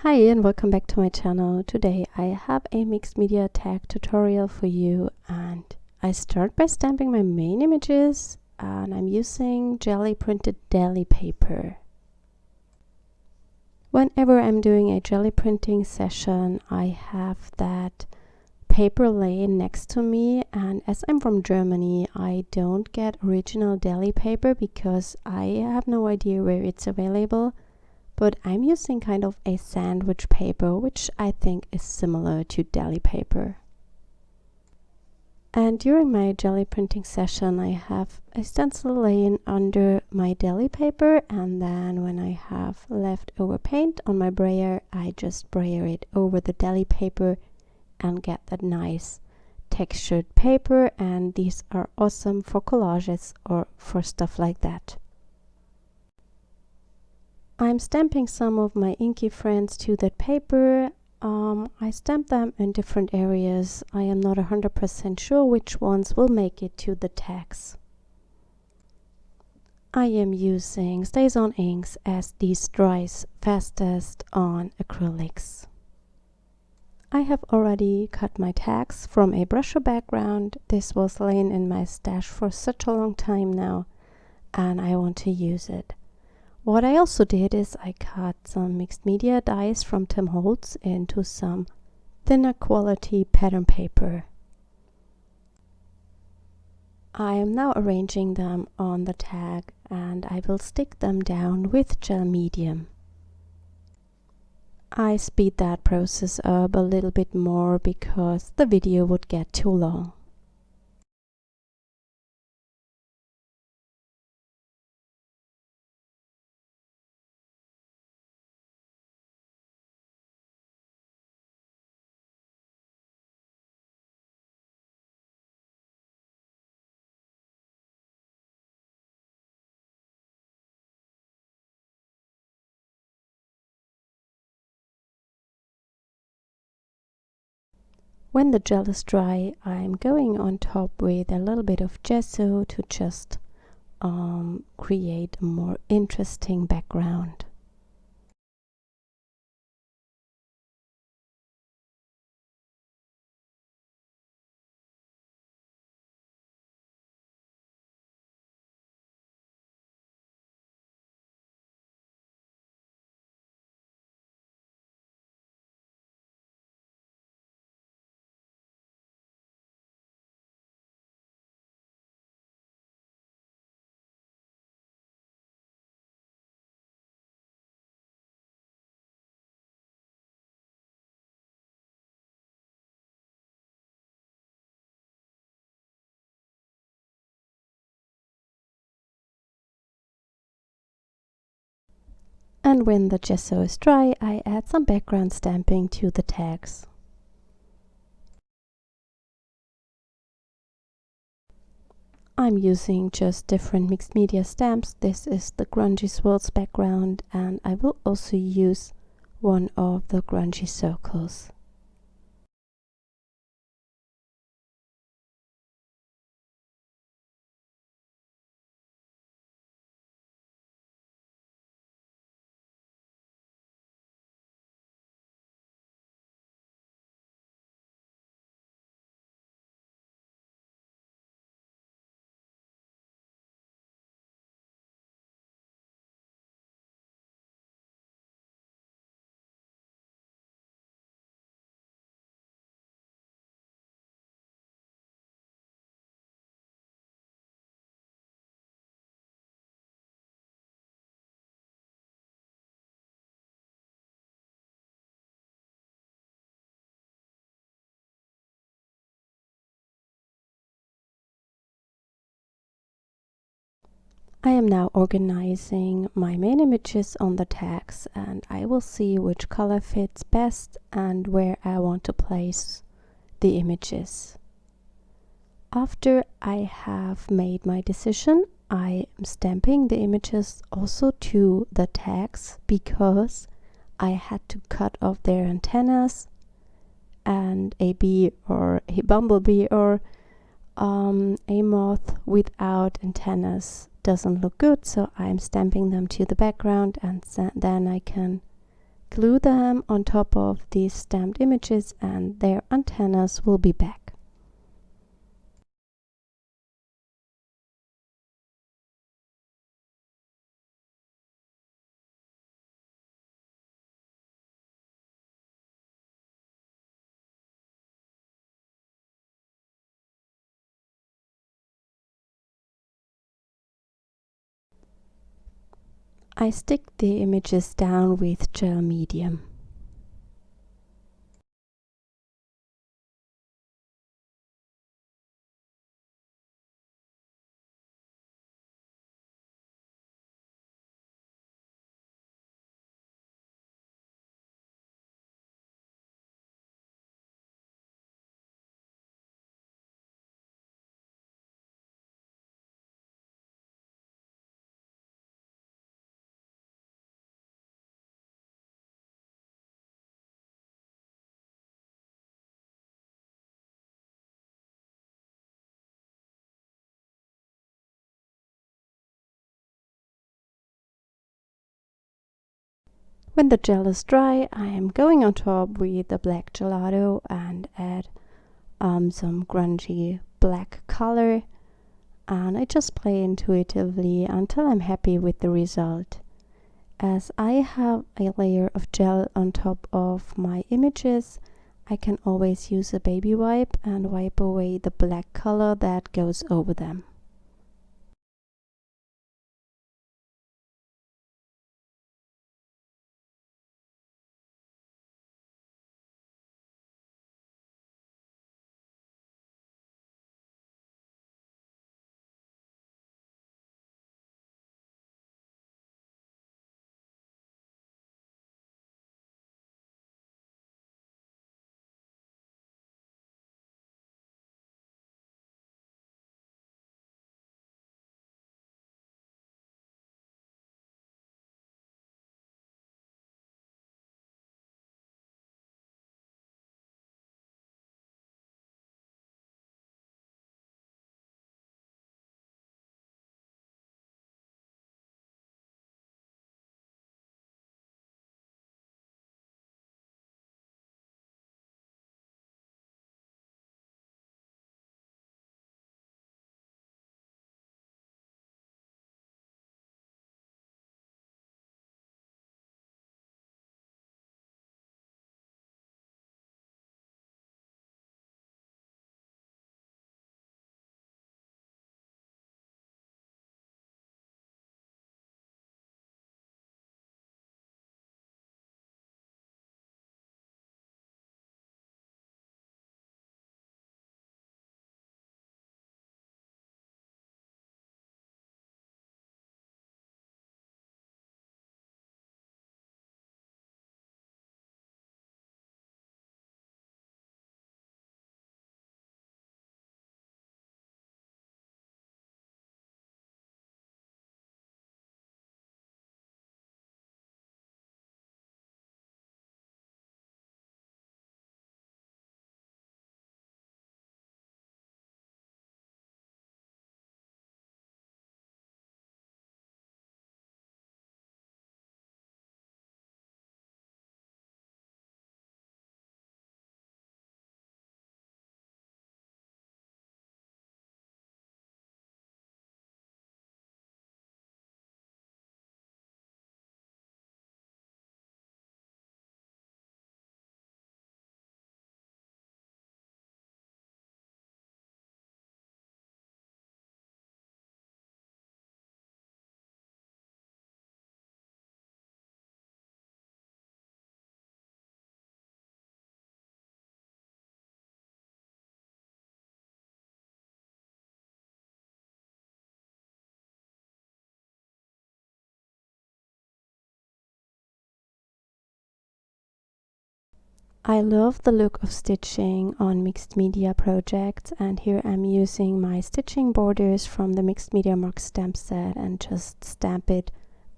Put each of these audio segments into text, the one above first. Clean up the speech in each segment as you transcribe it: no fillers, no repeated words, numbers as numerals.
Hi and welcome back to my channel. Today I have a mixed media tag tutorial for you, and I start by stamping my main images, and I'm using jelly printed Deli paper. Whenever I'm doing a jelly printing session, I have that paper laying next to me, and as I'm from Germany, I don't get original Deli paper because I have no idea where it's available. But I'm using kind of a sandwich paper, which I think is similar to Deli paper. And during my jelly printing session, I have a stencil laying under my Deli paper, and then when I have leftover paint on my brayer, I just brayer it over the Deli paper and get that nice textured paper, and these are awesome for collages or for stuff like that. I'm stamping some of my Inky Friends to that paper. I stamp them in different areas. I am not 100% sure which ones will make it to the tags. I am using StazOn inks as these dries fastest on acrylics. I have already cut my tags from a Brusho-Background. This was laying in my stash for such a long time now, and I want to use it. What I also did is I cut some mixed media dies from Tim Holtz into some thinner quality pattern paper. I am now arranging them on the tag, and I will stick them down with gel medium. I speed that process up a little bit more because the video would get too long. When the gel is dry, I'm going on top with a little bit of gesso to just create a more interesting background. And when the gesso is dry, I add some background stamping to the tags. I'm using just different mixed media stamps. This is the grungy swirls background, and I will also use one of the grungy circles. I am now organizing my main images on the tags, and I will see which color fits best and where I want to place the images. After I have made my decision, I am stamping the images also to the tags because I had to cut off their antennas, and a bee or a bumblebee or a moth without antennas doesn't look good, so I'm stamping them to the background, and then I can glue them on top of these stamped images and their antennas will be back. I stick the images down with gel medium. When the gel is dry, I am going on top with the black gelato and add some grungy black color, and I just play intuitively until I'm happy with the result. As I have a layer of gel on top of my images, I can always use a baby wipe and wipe away the black color that goes over them. I love the look of stitching on mixed media projects, and here I'm using my stitching borders from the Mixed Media Mark stamp set and just stamp it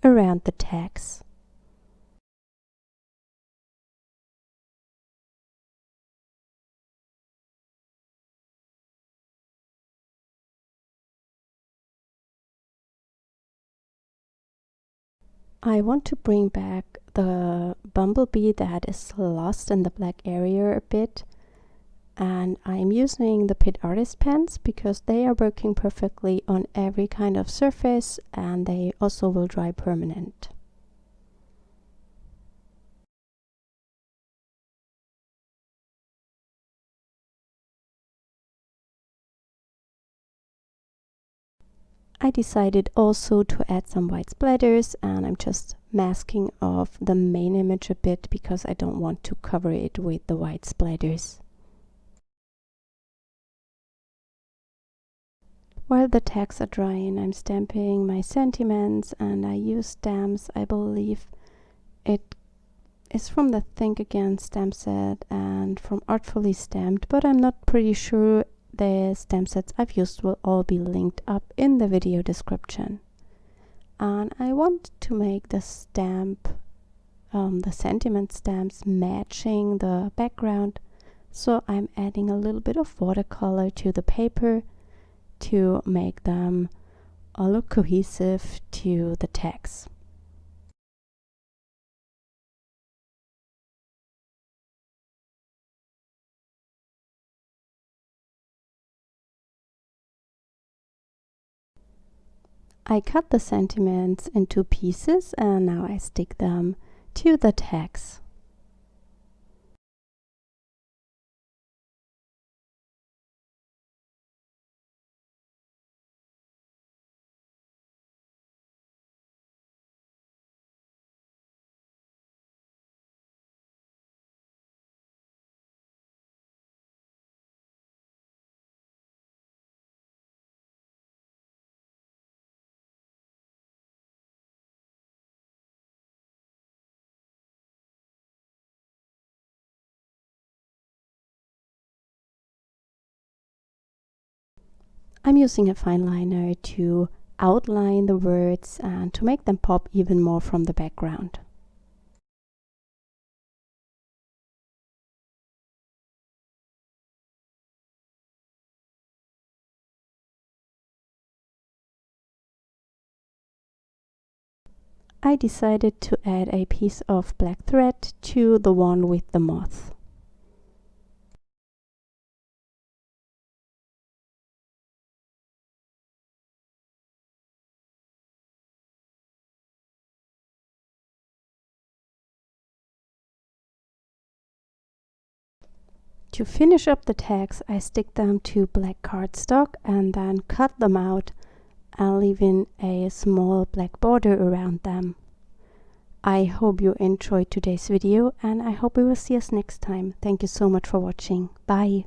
around the tags. I want to bring back the bumblebee that is lost in the black area a bit, and I'm using the Pitt artist pens because they are working perfectly on every kind of surface and they also will dry permanent. I decided also to add some white splatters, and I'm just masking off the main image a bit because I don't want to cover it with the white splatters. While the tags are drying, I'm stamping my sentiments, and I use stamps. I believe it is from the Think Again stamp set and from Artfully Stamped, but I'm not pretty sure. The stamp sets I've used will all be linked up in the video description. And I want to make the stamp, the sentiment stamps matching the background, so I'm adding a little bit of watercolor to the paper to make them all look cohesive to the text. I cut the sentiments into pieces and now I stick them to the tags. I'm using a fine liner to outline the words and to make them pop even more from the background. I decided to add a piece of black thread to the one with the moth. To finish up the tags, I stick them to black cardstock and then cut them out and leaving a small black border around them. I hope you enjoyed today's video and I hope we will see us next time. Thank you so much for watching. Bye!